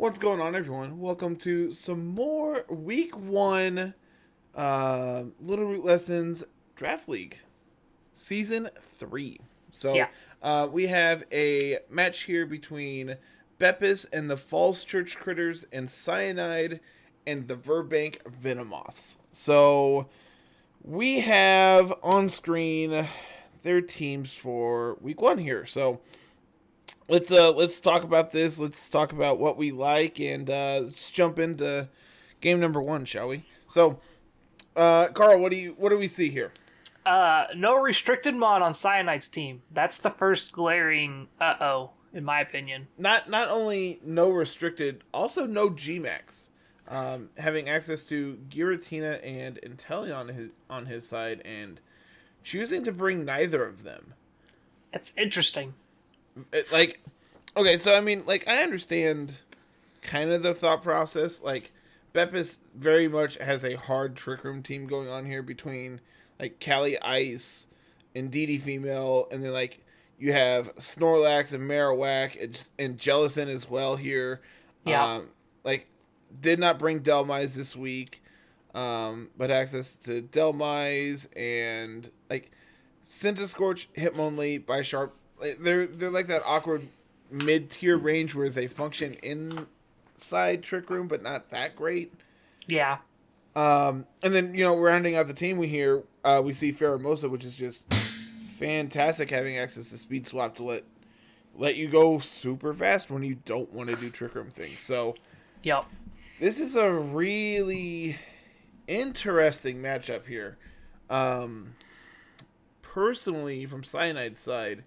What's going on, everyone? Welcome to some more Week 1 Littleroot Lessons Draft League, Season 3. Yeah. We have a match here between Bepis and the Falls Church Critters and Psy-anide and the Verbank Venomoths. So, we have on screen their teams for Week 1 here. So, let's talk about this. Let's talk about what we like, and let's jump into game number 1, shall we? So, Carl, what do we see here? No restricted mod on Cyanide's team. That's the first glaring uh-oh, in my opinion. Not only no restricted, also no Gmax. Having access to Giratina and Inteleon on his side, and choosing to bring neither of them. It's interesting. Okay, so I mean, I understand kind of the thought process. Bepis very much has a hard Trick Room team going on here between, Calyrex-Ice and DD female, and then, you have Snorlax and Marowak and Jellicent as well here. Yeah. Did not bring Delmise this week, but access to Delmise and, Scorch, Hitmonlee, Bisharp. They're like that awkward mid-tier range where they function inside Trick Room, but not that great. Yeah. And then, rounding out the team, we see Pheromosa, which is just fantastic, having access to Speed Swap to let you go super fast when you don't want to do Trick Room things. So, Yep. this is a really interesting matchup here. Personally, from Cyanide's side,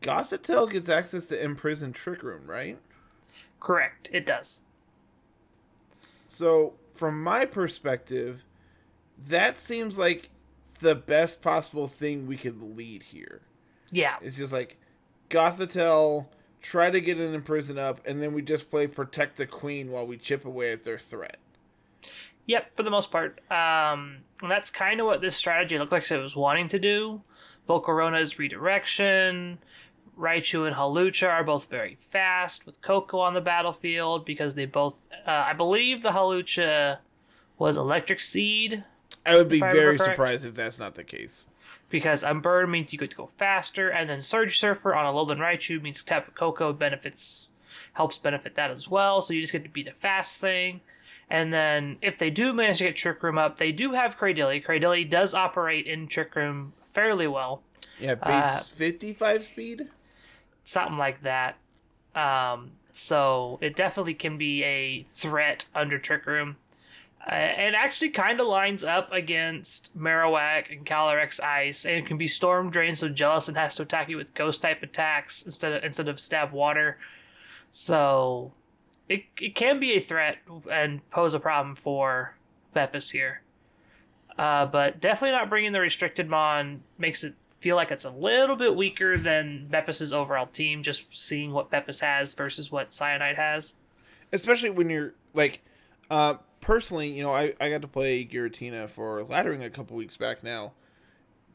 Gothitelle gets access to Imprison Trick Room, right? Correct. It does. So, from my perspective, that seems like the best possible thing we could lead here. Yeah. It's just Gothitelle, try to get an Imprison up, and then we just play Protect the Queen while we chip away at their threat. Yep, for the most part. And that's kind of what this strategy looked like it was wanting to do. Volcarona's redirection. Raichu and Hawlucha are both very fast with Coco on the battlefield because they both, I believe the Hawlucha was Electric Seed. I would be very surprised if that's not the case. Because Unburn means you get to go faster, and then Surge Surfer on a Alolan Raichu means Tapu Koko helps benefit that as well, so you just get to be the fast thing. And then if they do manage to get Trick Room up, they do have Cradily. Cradily does operate in Trick Room fairly well. Yeah, base 55 speed? Something like that. So it definitely can be a threat under Trick Room. And actually kind of lines up against Marowak and Calyrex-Ice, and it can be Storm Drain, so Jellicent has to attack you with Ghost-type attacks instead of Stab Water. So it can be a threat and pose a problem for Bepis here. But definitely not bringing the Restricted Mon makes it feel like it's a little bit weaker than Bepis's overall team, just seeing what Bepis has versus what Cyanide has. Especially when you're, personally, I got to play Giratina for laddering a couple weeks back now.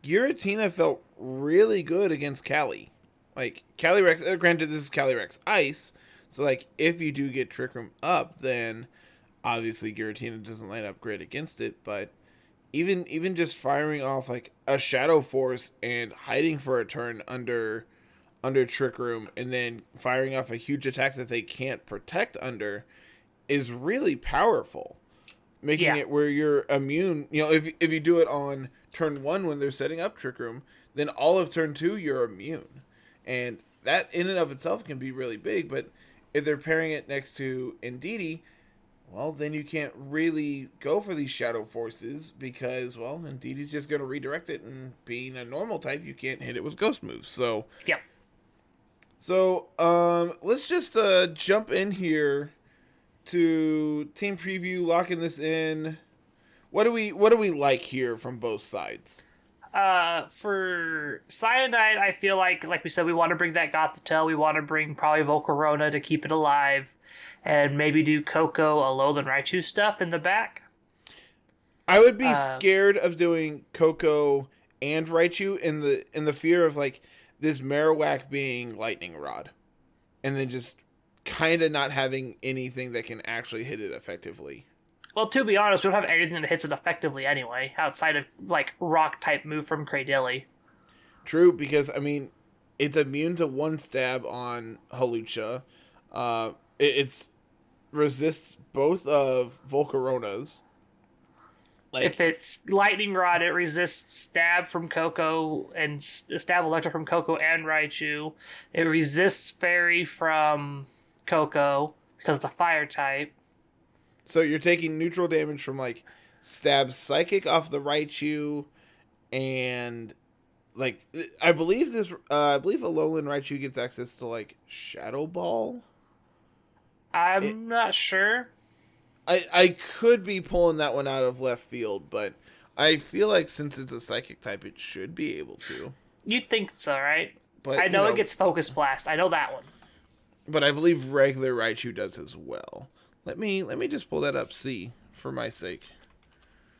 Giratina felt really good against Cali. Calyrex, granted this is Calyrex-Ice, so, if you do get Trick Room up, then obviously Giratina doesn't line up great against it, but even just firing off, a Shadow Force and hiding for a turn under Trick Room, and then firing off a huge attack that they can't protect under, is really powerful. Making it where you're immune. If you do it on turn 1 when they're setting up Trick Room, then all of turn 2 you're immune. And that in and of itself can be really big, but if they're pairing it next to Indeedee, well, then you can't really go for these Shadow Forces because, well, Indeedee's just going to redirect it, and being a normal type, you can't hit it with Ghost moves. So, yeah. So, let's just jump in here to team preview, locking this in. What do we like here from both sides? For Cyanide, I feel like we said, we want to bring that Gothitelle. We want to bring probably Volcarona to keep it alive, and maybe do Coco, Alolan Raichu stuff in the back. I would be scared of doing Coco and Raichu in the fear of this Marowak being Lightning Rod, and then just kind of not having anything that can actually hit it effectively. Well, to be honest, we don't have anything that hits it effectively anyway, outside of, like, rock-type move from Cradilly. True, because, I mean, it's immune to one stab on Hawlucha. It's resists both of Volcaronas. Like, if it's Lightning Rod, it resists Stab from Koko and Stab Electric from Koko and Raichu. It resists Fairy from Koko because it's a Fire type. So you're taking neutral damage from, like, Stab Psychic off the Raichu, and, like, I believe Alolan Raichu gets access to, like, Shadow Ball. I'm not sure. I could be pulling that one out of left field, but I feel like since it's a Psychic type, it should be able to. You'd think so, right? But I know it gets Focus Blast. I know that one. But I believe regular Raichu does as well. Let me just pull that up, see, for my sake.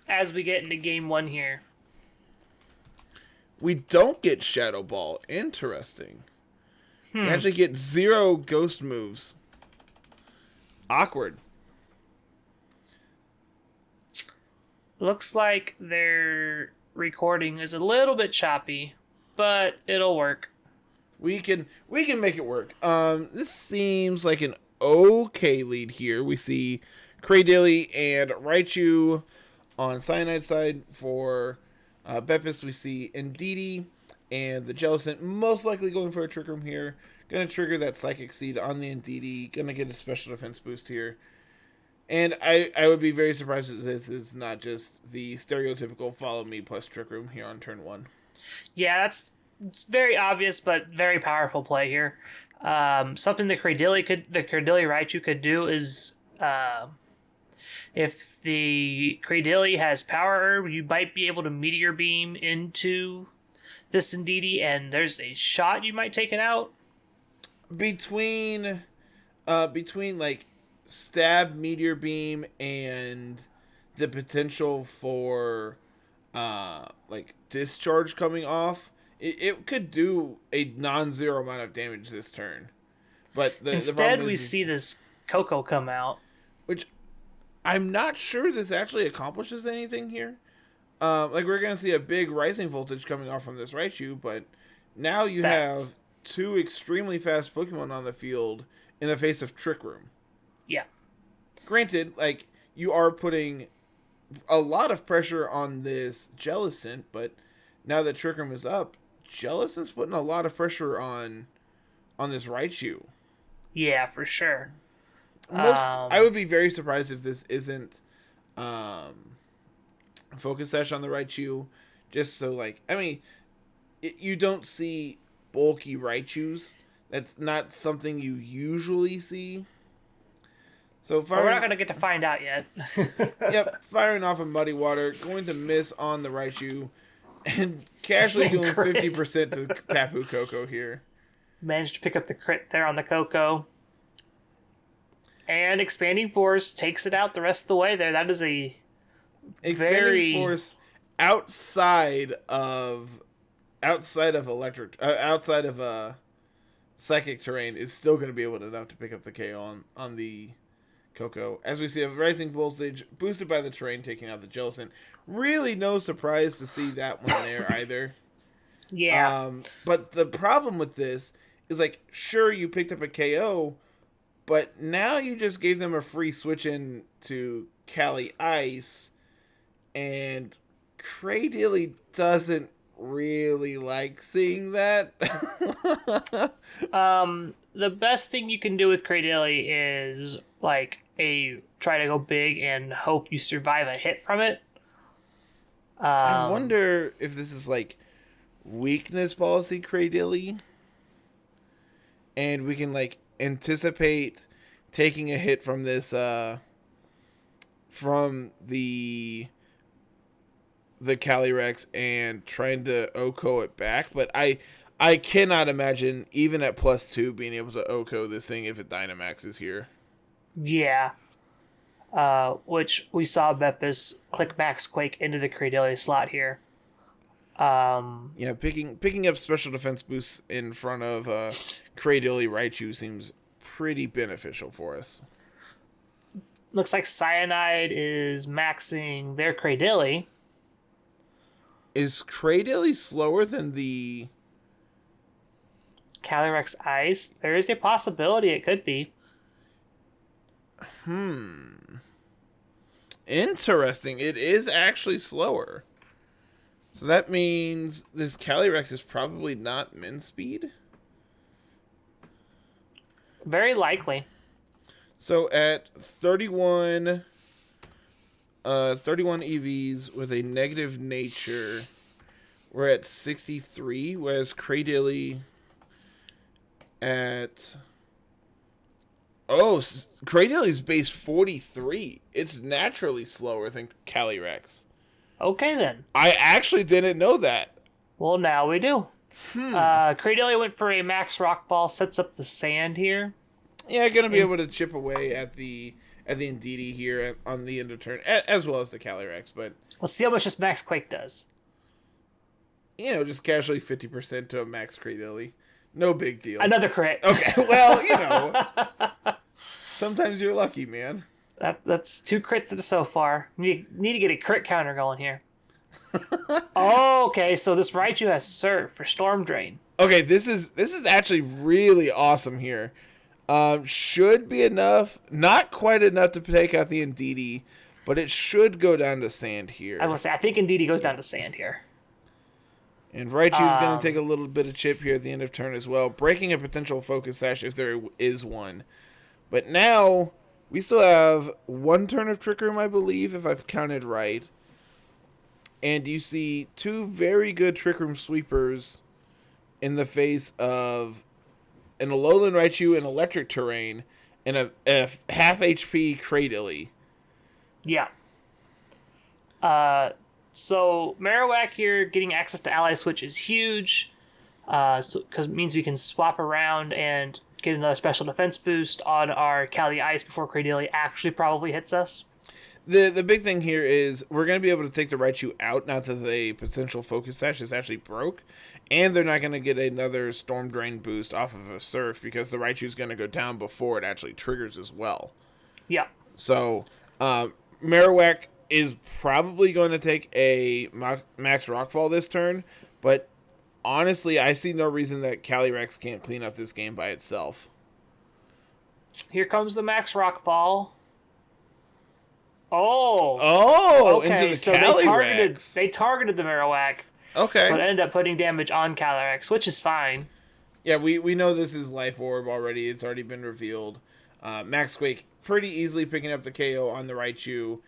As we get into game 1 here. We don't get Shadow Ball. Interesting. We actually get 0 ghost moves. Awkward. Looks like their recording is a little bit choppy, but it'll work. We can make it work. This seems like an okay lead here. We see Cradilly and Raichu on Psy-anide side. For Bepis, we see Indeedee and the Jellicent most likely going for a Trick Room here. Gonna trigger that Psychic Seed on the Indeedee. Gonna get a special defense boost here. And I would be very surprised if this is not just the stereotypical follow me plus Trick Room here on turn 1. Yeah, it's very obvious, but very powerful play here. Something the Cradilly Raichu could do is, if the Cradilly has Power Herb, you might be able to Meteor Beam into this Indeedee, and there's a shot you might take it out. Between like Stab, Meteor Beam, and the potential for like Discharge coming off, it could do a non-zero amount of damage this turn. But instead we see this Koko come out, which I'm not sure this actually accomplishes anything here. Like, we're gonna see a big Rising Voltage coming off from this Raichu, but now you have 2 extremely fast Pokemon on the field in the face of Trick Room. Yeah. Granted, like, you are putting a lot of pressure on this Jellicent, but now that Trick Room is up, Jellicent's putting a lot of pressure on this Raichu. Yeah, for sure. I would be very surprised if this isn't Focus Sash on the Raichu. Just so, like, I mean, you don't see bulky Raichus. That's not something you usually see. So we're not going to get to find out yet. Yep, firing off of Muddy Water, going to miss on the Raichu, and casually doing 50% to Tapu Koko here. Managed to pick up the crit there on the Koko. And Expanding Force takes it out the rest of the way there. That is a Expanding Force outside of Psychic Terrain is still going to be able to enough to pick up the KO on the Koko. As we see a Rising Voltage boosted by the terrain taking out the Jellicent. Really no surprise to see that one there either. Yeah. But the problem with this is, like, sure, you picked up a KO, but now you just gave them a free switch in to Calyrex-Ice, and Cradilly doesn't really like seeing that. The best thing you can do with Cradilly is, like, try to go big and hope you survive a hit from it. I wonder if this is, like, weakness policy Cradilly, and we can, like, anticipate taking a hit from this from the Calyrex and trying to OHKO it back, but I cannot imagine even at +2 being able to OHKO this thing if it Dynamaxes here. Yeah. Which we saw Bepis click Max Quake into the Cradilly slot here. Yeah, picking up special defense boosts in front of Cradilly Raichu seems pretty beneficial for us. Looks like Psy-anide is maxing their Cradilly. Is Cradilly slower than the Calyrex-Ice? There is a possibility it could be. Interesting. It is actually slower. So that means this Calyrex is probably not min speed? Very likely. So at 31 EVs with a negative nature, we're at 63, whereas Cradilly at... Oh, Cradilly's base 43. It's naturally slower than Calyrex. Okay, then. I actually didn't know that. Well, now we do. Cradilly went for a max rockfall, sets up the sand here. Yeah, going to be able to chip away at the Indeedee here on the end of turn, as well as the Calyrex, but... Let's see how much this max Quake does. You know, just casually 50% to a max Cradilly. No big deal. Another crit. Okay, well, you know. Sometimes you're lucky, man. That's 2 crits so far. Need to get a crit counter going here. Okay, so this Raichu has Surf for Storm Drain. Okay, this is actually really awesome here. Should be enough. Not quite enough to take out the Indeedee, but it should go down to sand here. I will say, I think Indeedee goes down to sand here. And Raichu is going to take a little bit of chip here at the end of turn as well, breaking a potential Focus Sash if there is one. But now, we still have 1 turn of Trick Room, I believe, if I've counted right. And you see 2 very good Trick Room sweepers in the face of an Alolan Raichu in Electric Terrain and a half HP Cradilly. Yeah. So Marowak here getting access to Ally Switch is huge, because it means we can swap around and get another special defense boost on our Calyrex-Ice before Cradilly actually probably hits us. The big thing here is we're going to be able to take the Raichu out, not that the potential Focus Sash is actually broke, and they're not going to get another Storm Drain boost off of a Surf because the Raichu is going to go down before it actually triggers as well. Yeah. So, Marowak is probably going to take a max Rockfall this turn, but honestly, I see no reason that Calyrex can't clean up this game by itself. Here comes the max Rockfall. Okay, into the so Calyrex. they targeted the Marowak. Okay. So it ended up putting damage on Calyrex, which is fine. Yeah, we know this is Life Orb already. It's already been revealed. Max Quake pretty easily picking up the KO on the Raichu,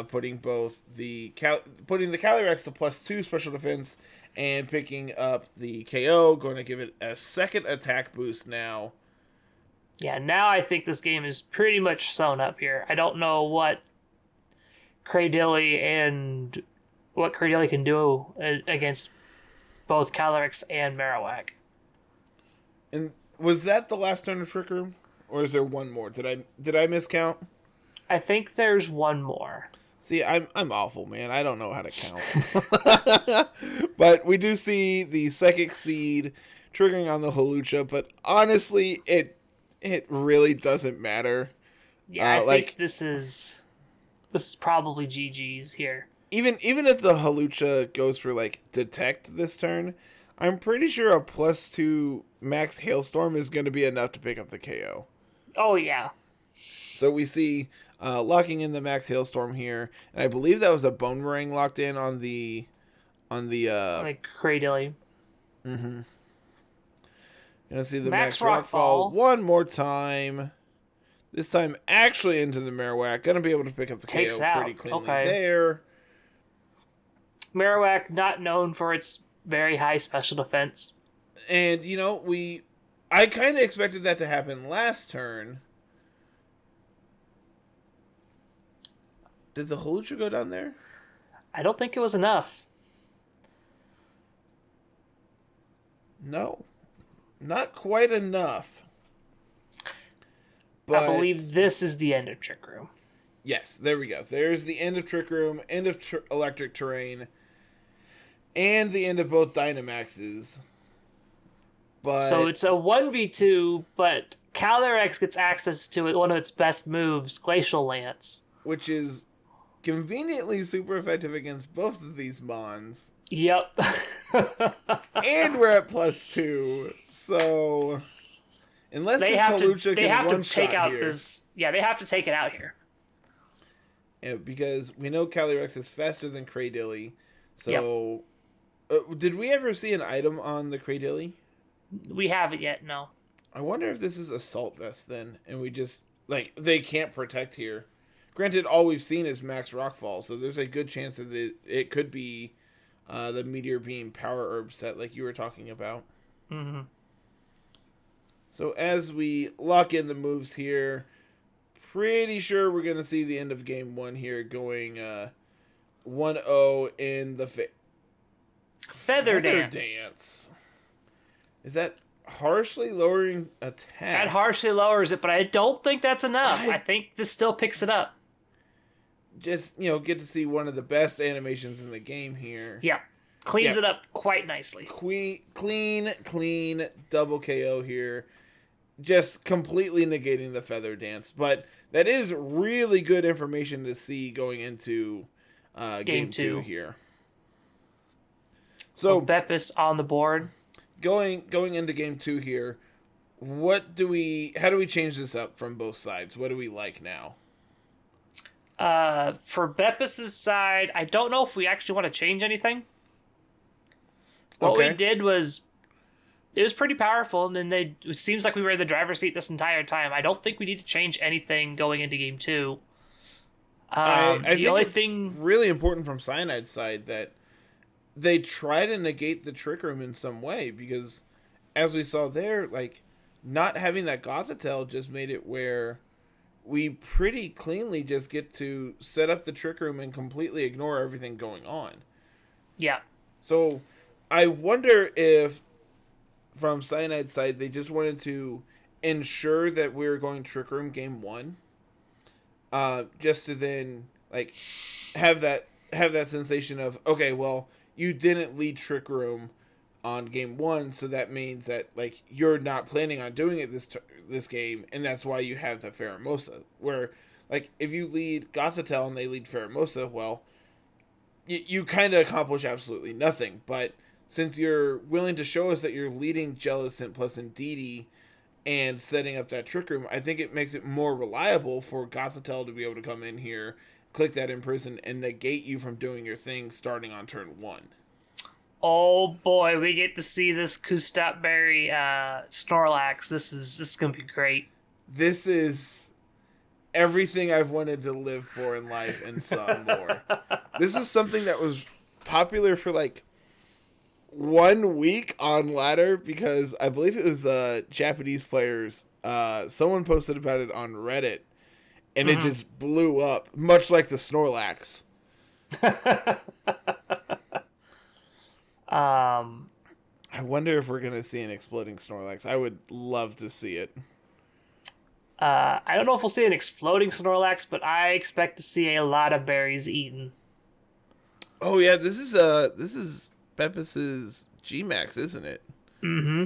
putting the Calyrex to +2 special defense and picking up the KO, going to give it a second attack boost now. Yeah, now I think this game is pretty much sewn up here. I don't know what Cradilly can do against both Calyrex and Marowak. And was that the last turn of Trick Room, or is there one more? Did I miscount? I think there's one more. See, I'm awful, man. I don't know how to count. But we do see the Psychic Seed triggering on the Hawlucha, but honestly, it really doesn't matter. Yeah, I think this is probably GG's here. Even if the Hawlucha goes for Detect this turn, I'm pretty sure a +2 max Hailstorm is going to be enough to pick up the KO. Oh yeah. So we see locking in the max Hailstorm here, and I believe that was a Bone Ring locked in on the Cradilly. Mm-hmm. Gonna see the Max Rockfall Rockfall one more time. This time actually into the Marowak. Gonna be able to pick up the Takes KO out. pretty cleanly Okay. there. Marowak not known for its very high special defense. And I kind of expected that to happen last turn. Did the Hawlucha go down there? I don't think it was enough. No. Not quite enough. But I believe this is the end of Trick Room. Yes, there we go. There's the end of Trick Room, end of Electric Terrain, and the end of both Dynamaxes. But So it's a 1v2, but Calyrex gets access to one of its best moves, Glacial Lance. which is conveniently super effective against both of these mons. Yep. And we're at +2, so unless they this have Halucha they can have to one-shot take out here, this. Yeah, they have to take it out here. because we know Calyrex is faster than Cradilly. So, did we ever see an item on the Cradilly? We haven't yet, no. I wonder if this is Assault Vest then, and we just, like, they can't protect here. Granted, all we've seen is Max Rockfall, so there's a good chance that it could be the Meteor Beam Power Herb set like you were talking about. Mm-hmm. So as we lock in the moves here, pretty sure we're going to see the end of game 1 here going 1-0 in the Feather Dance. Is that harshly lowering attack? That harshly lowers it, but I don't think that's enough. I think this still picks it up. Just, get to see one of the best animations in the game here. Yeah. Cleans it up quite nicely. Clean double KO here. Just completely negating the Feather Dance. But that is really good information to see going into game 2 here. So Bepis on the board. Going into game 2 here, how do we change this up from both sides? What do we like now? For Bepis' side, I don't know if we actually want to change anything. What we did was, it was pretty powerful, and then it seems like we were in the driver's seat this entire time. I don't think we need to change anything going into game 2. I think it's really important from Psy-anide's side that they try to negate the Trick Room in some way, because as we saw there, like, not having that Gothitelle just made it where we pretty cleanly just get to set up the Trick Room and completely ignore everything going on. Yeah. So I wonder if from Psy-anide's side they just wanted to ensure that we were going Trick Room game 1, just to then like have that sensation of, okay, well, you didn't lead Trick Room on game 1, so that means that like you're not planning on doing it this game, and that's why you have the Pheromosa. Where like if you lead Gothitelle and they lead Pheromosa, well, you kind of accomplish absolutely nothing. But since you're willing to show us that you're leading Jellicent plus Indeedee and setting up that Trick Room, I think it makes it more reliable for Gothitelle to be able to come in here, click that Imprison, and negate you from doing your thing starting on turn 1. Oh boy, we get to see this Kustapberry Snorlax. This is gonna be great. This is everything I've wanted to live for in life and some more. This is something that was popular for like 1 week on Ladder, because I believe it was Japanese players. Someone posted about it on Reddit, and it just blew up, much like the Snorlax. I wonder if we're going to see an exploding Snorlax. I would love to see it. I don't know if we'll see an exploding Snorlax, but I expect to see a lot of berries eaten. Oh yeah, this is Bepis's G-Max, isn't it? Mm-hmm.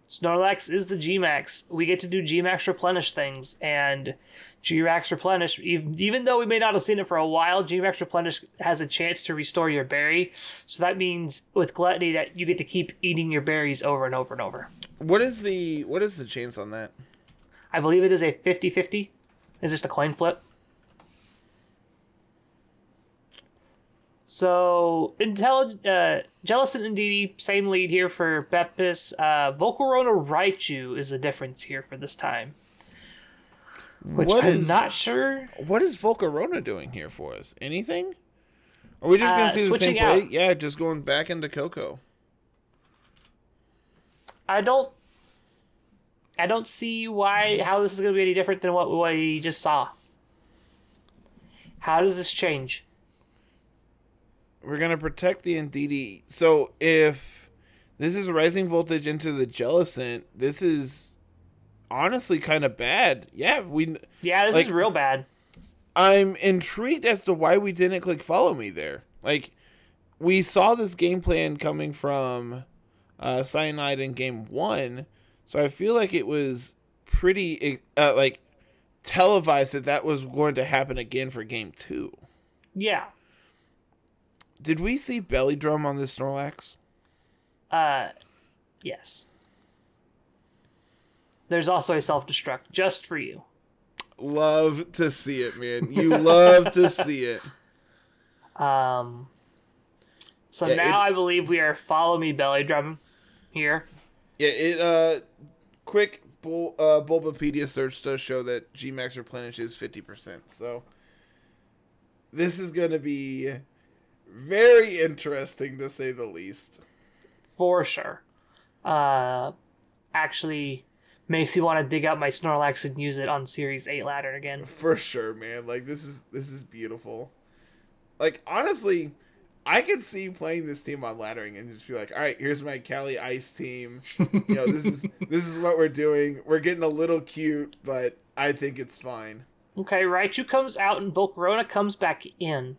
Snorlax is the G-Max. We get to do G-Max replenish things, and G-Max replenish, even though we may not have seen it for a while, G-Max replenish has a chance to restore your berry. So that means with Gluttony that you get to keep eating your berries over and over and over. What is the chance on that? I believe it is a 50-50. It's just a coin flip. So, Jellicent Indeedee, same lead here for Bepis. Volcarona Raichu is the difference here for this time. Which I'm not sure. What is Volcarona doing here for us? Anything? Are we just going to see the same play? Yeah, just going back into Coco. I don't see how this is going to be any different than what we just saw. How does this change? We're going to protect the Indeedee. So if this is rising voltage into the Jellicent, this is honestly kind of bad. Yeah, this is real bad. I'm intrigued as to why we didn't click follow me there. Like, we saw this game plan coming from Cyanide in game 1. So I feel like it was pretty televised that was going to happen again for game 2. Yeah. Did we see belly drum on this Snorlax? Yes. There's also a self-destruct just for you. Love to see it, man. You love to see it. So now I believe we are follow me belly drum here. Yeah, quick Bulbapedia search does show that Gmax replenish is 50%. So this is going to be very interesting to say the least. For sure. Actually makes you want to dig out my Snorlax and use it on Series 8 ladder again. For sure, man. Like this is beautiful. Like honestly, I could see playing this team on laddering and just be like, all right, here's my Calyrex-Ice team. This is what we're doing. We're getting a little cute, but I think it's fine. Okay, Raichu comes out and Volcarona comes back in.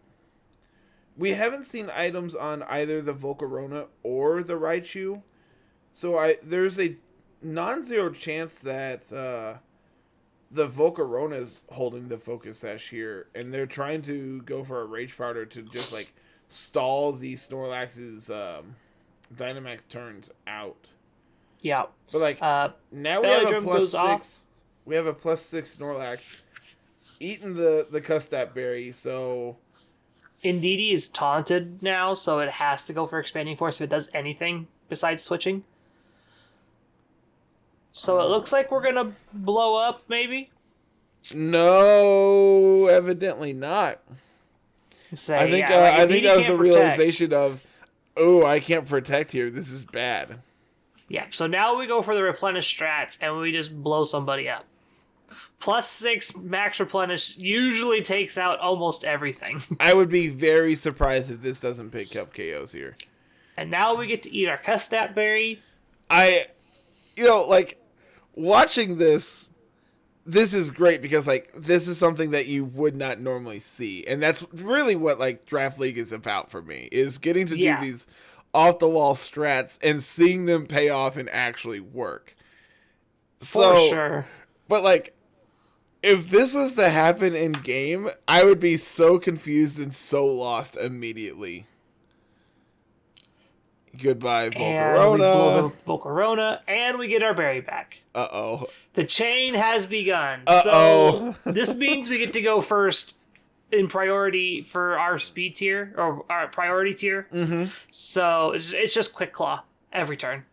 We haven't seen items on either the Volcarona or the Raichu, so there's a non-zero chance that the Volcarona is holding the Focus Sash here, and they're trying to go for a Rage Powder to just like stall the Snorlax's Dynamax turns out. Yeah. But like now we have a +6. Off. We have a +6 Snorlax eating the Custap Berry, so Indeedee is taunted now, so it has to go for Expanding Force if it does anything besides switching. So it looks like we're gonna blow up, maybe? No, evidently not. I think that was the realization of, oh, I can't protect here. This is bad. Yeah, so now we go for the replenish strats, and we just blow somebody up. +6 max replenish usually takes out almost everything. I would be very surprised if this doesn't pick up KOs here. And now we get to eat our Custap Berry. Watching this is great because, like, this is something that you would not normally see. And that's really what, like, Draft League is about for me, is getting to do these off-the-wall strats and seeing them pay off and actually work. For sure. But, like, if this was to happen in game, I would be so confused and so lost immediately. Goodbye, Volcarona. And we blow the Volcarona, and we get our berry back. Uh-oh. The chain has begun. Uh-oh. So this means we get to go first in priority for our speed tier, or our priority tier. Mm-hmm. So it's just Quick Claw every turn.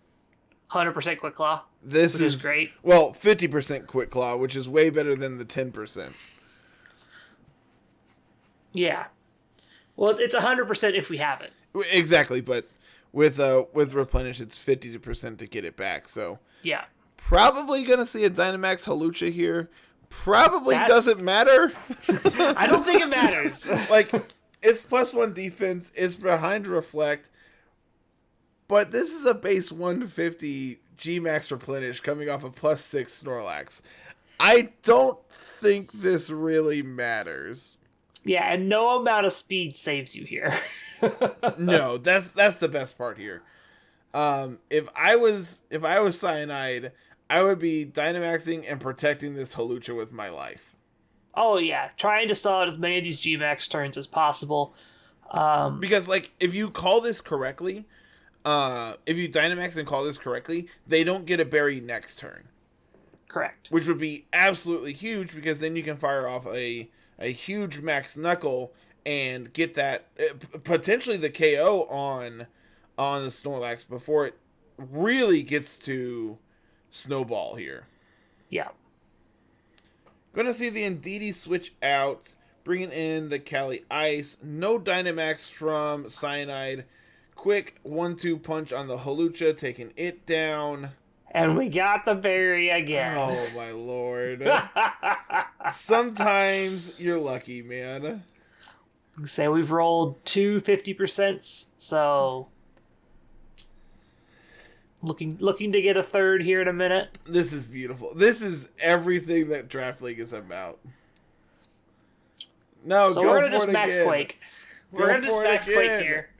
100% Quick Claw. This is great. Well, 50% Quick Claw, which is way better than the 10%. Yeah. Well, it's 100% if we have it. Exactly, but with Replenish, it's 50% to get it back. So yeah, probably gonna see a Dynamax Hawlucha here. Probably doesn't matter. I don't think it matters. Like, it's +1 defense. It's behind Reflect. But this is a base 150 G-Max Replenish coming off a +6 Snorlax. I don't think this really matters. Yeah, and no amount of speed saves you here. No, that's the best part here. If I was Psy-anide, I would be Dynamaxing and protecting this Hawlucha with my life. Oh yeah, trying to stall out as many of these G-Max turns as possible. Because, like, if you call this correctly, if you Dynamax and call this correctly, they don't get a berry next turn. Correct. Which would be absolutely huge, because then you can fire off a huge Max Knuckle and get that potentially the KO on the Snorlax before it really gets to Snowball here. Yeah. Gonna see the Indeedee switch out, bringing in the Calyrex-Ice. No Dynamax from Psy-anide. Quick 1-2 punch on the Hawlucha, taking it down. And we got the berry again. Oh my lord. Sometimes you're lucky, man. Say we've rolled 2 50%, so looking to get a third here in a minute. This is beautiful. This is everything that Draft League is about. No, so go we're gonna just Max again. Quake. We're gonna just Max Quake here.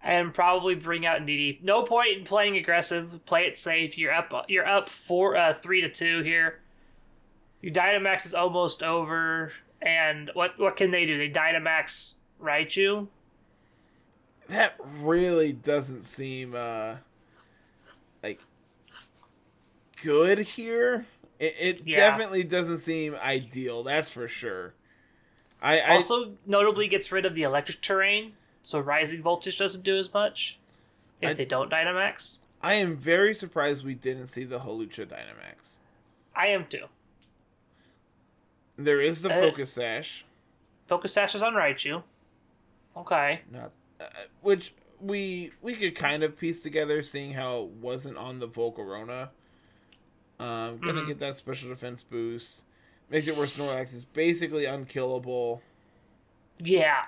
and probably bring out Needy. No point in playing aggressive. Play it safe. You're up 3-2 here. Your Dynamax is almost over. And what can they do? They Dynamax Raichu? That really doesn't seem like good here. It definitely doesn't seem ideal. That's for sure. I also notably gets rid of the electric terrain, so Rising Voltage doesn't do as much if they don't Dynamax. I am very surprised we didn't see the Hawlucha Dynamax. I am too. There is the Focus Sash. Focus Sash is on Raichu. Okay. Not, which we could kind of piece together, seeing how it wasn't on the Volcarona. Gonna get that special defense boost. Makes it where Snorlax is basically unkillable. Yeah.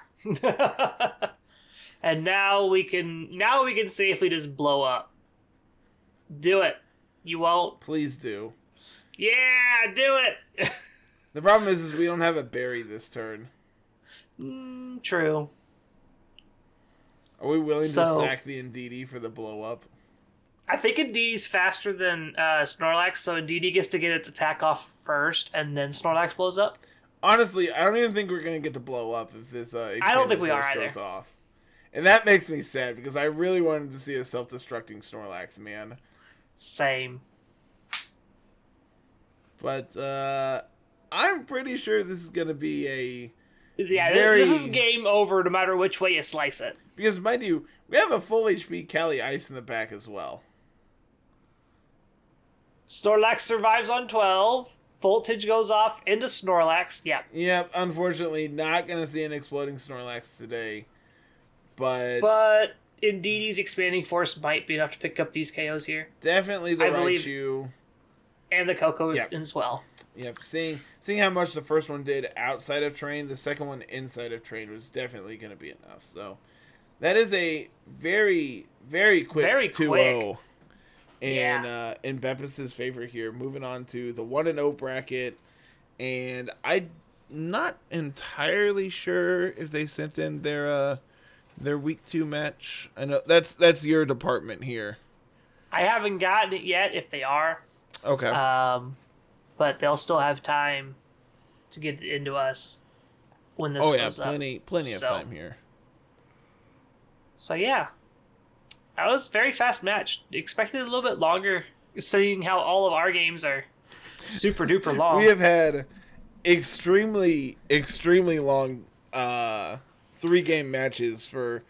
And now we can safely just blow up. Do it. You won't? Please do. Yeah, do it. The problem is we don't have a berry this turn. True. Are we willing to sack the Indeedee for the blow up? I think Indeedee's faster than Snorlax, so Indeedee gets to get its attack off first, and then Snorlax blows up. Honestly, I don't even think we're going to get to blow up if this I don't think we are either. goes off. And that makes me sad, because I really wanted to see a self-destructing Snorlax, man. Same. But I'm pretty sure this is going to be a... Yeah, this is game over no matter which way you slice it. Because, mind you, we have a full HP Calyrex-Ice in the back as well. Snorlax survives on 12. Voltage goes off into Snorlax. Yep, unfortunately, not going to see an exploding Snorlax today. But Indeedee's Expanding Force might be enough to pick up these KOs here. Definitely the Raichu. And the Coco as well. Yep, seeing how much the first one did outside of Train, the second one inside of Train was definitely going to be enough. So that is a very, very quick 2-0. And in Bepis' favor here, moving on to the 1-0 bracket. And I'm not entirely sure if they sent in their week 2 match. I know that's your department here. I haven't gotten it yet if they are. Okay. But they'll still have time to get it into us when this goes up. Plenty of time here. So yeah. That was a very fast match. Expected a little bit longer, seeing how all of our games are super duper long. We have had extremely long 3-game matches for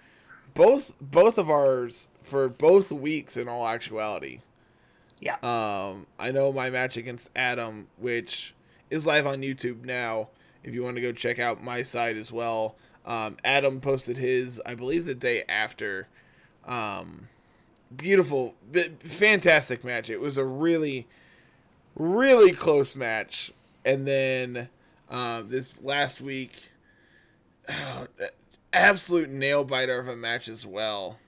both of ours for both weeks in all actuality. Yeah. I know my match against Adam, which is live on YouTube now, if you want to go check out my side as well. Adam posted his, I believe, the day after. Beautiful, fantastic match. It was a really, really close match. And then this last week, absolute nail biter of a match as well.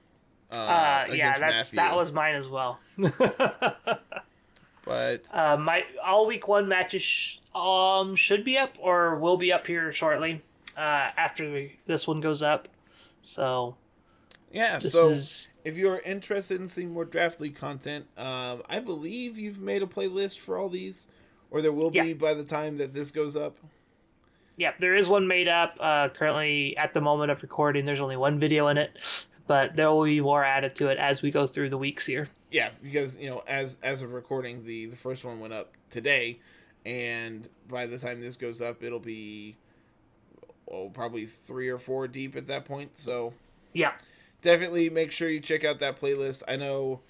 That was mine as well. But my all week 1 matches should be up or will be up here shortly after this one goes up. So yeah, if you're interested in seeing more Draft League content, I believe you've made a playlist for all these, or there will be by the time that this goes up. Yeah, there is one made up. Currently, at the moment of recording, there's only one video in it, but there will be more added to it as we go through the weeks here. Yeah, because as of recording, the first one went up today, and by the time this goes up, it'll be probably 3 or 4 deep at that point. So yeah. Definitely make sure you check out that playlist. I know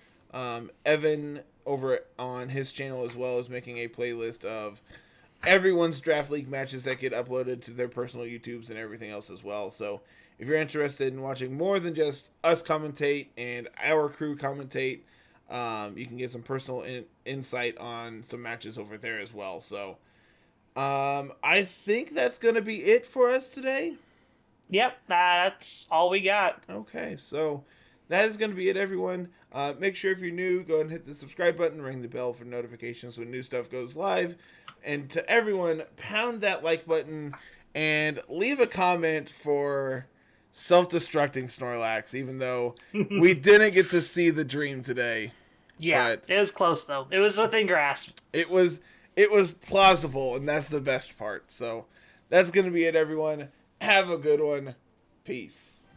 Evan over on his channel as well is making a playlist of everyone's Draft League matches that get uploaded to their personal YouTubes and everything else as well. So if you're interested in watching more than just us commentate and our crew commentate, you can get some personal insight on some matches over there as well. So I think that's going to be it for us today. Yep, that's all we got. Okay, so that is going to be it, everyone. Make sure if you're new, go ahead and hit the subscribe button, ring the bell for notifications when new stuff goes live. And to everyone, pound that like button and leave a comment for self-destructing Snorlax, even though we didn't get to see the dream today. Yeah, But it was close though. It was within grasp. it was plausible, and that's the best part. So that's going to be it, everyone. Have a good one. Peace.